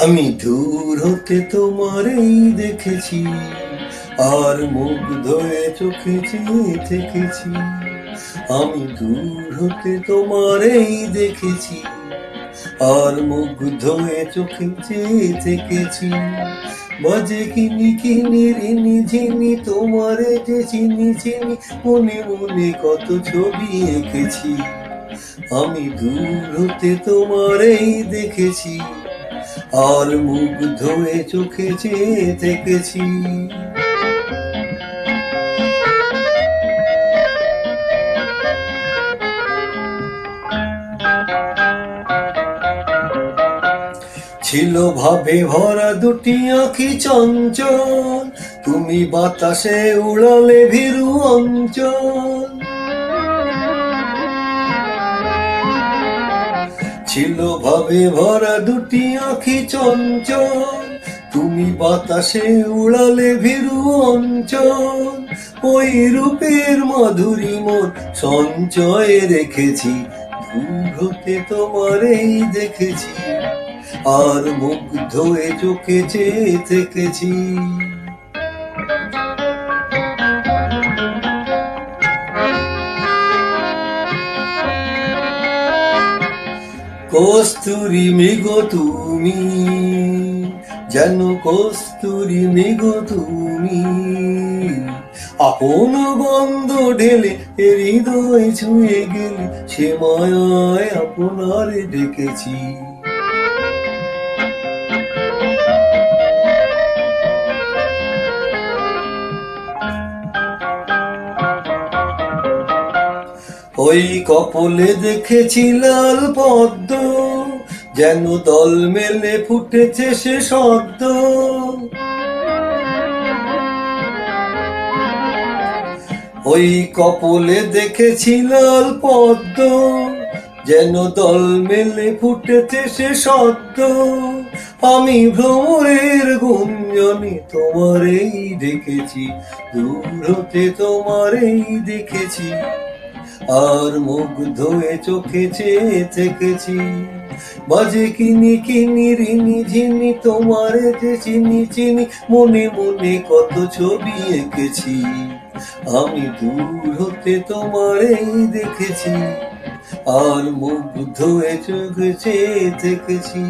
আমি দূর হতে তোমারেই দেখেছি, আর মুগ্ধ হয়ে চোখে চেয়ে থেকেছি। আমি দূর হতে তোমারেই দেখেছি, আর মুগ্ধ হয়ে চোখে চেয়ে থেকেছি। বাজে কিনি কিনি রিনি ঝিনি তোমারে যে চিনি চিনি, মনে মনে কত ছবি এঁকেছি। আমি দূর হতে তোমারেই দেখেছি, আর মুগ্ধ হয়ে চোখে চেয়ে থেকেছি। ছিল ভাবে ভরা দুটি আঁখি চঞ্চল, তুমি বাতাসে উড়ালে ভীরু অঞ্চল। ছিল ভাবে ভরা দুটি আঁখি চঞ্চল, তুমি বাতাসে উড়ালে ভীরু অঞ্চল। ওই রূপের মাধুরী মন সঞ্চয়ে রেখেছি, দূর হতে তোমারেই দেখেছি, আর মুগ্ধ হয়ে চোখে চেয়ে থেকেছি। কস্তুরী মৃগ তুমি, যেন কস্তুরী মৃগ তুমি, আপন গন্ধ ঢেলে হৃদয় ছুঁয়ে গেলে, সে মায়ায় আপনারে ডেকেছি। ওই কপলে দেখেছি লাল পদ্ম, যেন দল মেলে ফুটেছে সে সদ্য। ওই কপলে দেখেছি লাল পদ্ম, যেন দল মেলে ফুটেছে সে সদ্য। আমি ভ্রমরের গুঞ্জনে তোমারেই দেখেছি, দূর হতে তোমারেই দেখেছি, আর মুগ্ধ হয়ে চোখে চেয়ে থেকেছি। বাজে কিনি কিনি রিনি ঝিনি তোমারে যে চিনি চিনি, মনে মনে কত ছবি এঁকেছি। আমি দূর হতে তোমারেই দেখেছি, আর মুগ্ধ হয়ে চোখে চেয়ে থেকেছি।